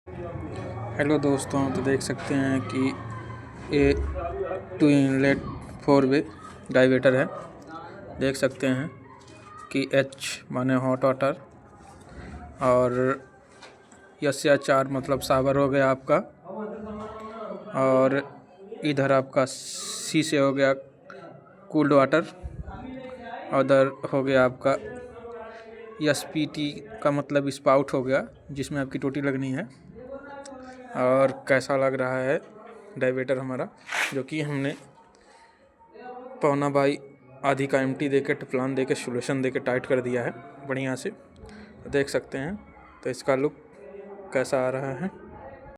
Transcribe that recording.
Hello दोस्तों, तो देख सकते हैं कि ये 2 इनलेट 4 वे डाइवेटर है। देख सकते हैं कि H माने हॉट वाटर और S या 4 मतलब सावर हो गया आपका, और इधर आपका C से हो गया कूल्ड वाटर, उधर हो गया आपका SPT का मतलब स्पाउट हो गया जिसमें आपकी टोटी लगनी है। और कैसा लग रहा है डाइवेटर हमारा, जो कि हमने 1.25 आधी का एम्प्टी देके टेफ्लॉन देके सोल्यूशन देके टाइट कर दिया है बढ़िया से। देख सकते हैं तो इसका लुक कैसा आ रहा है।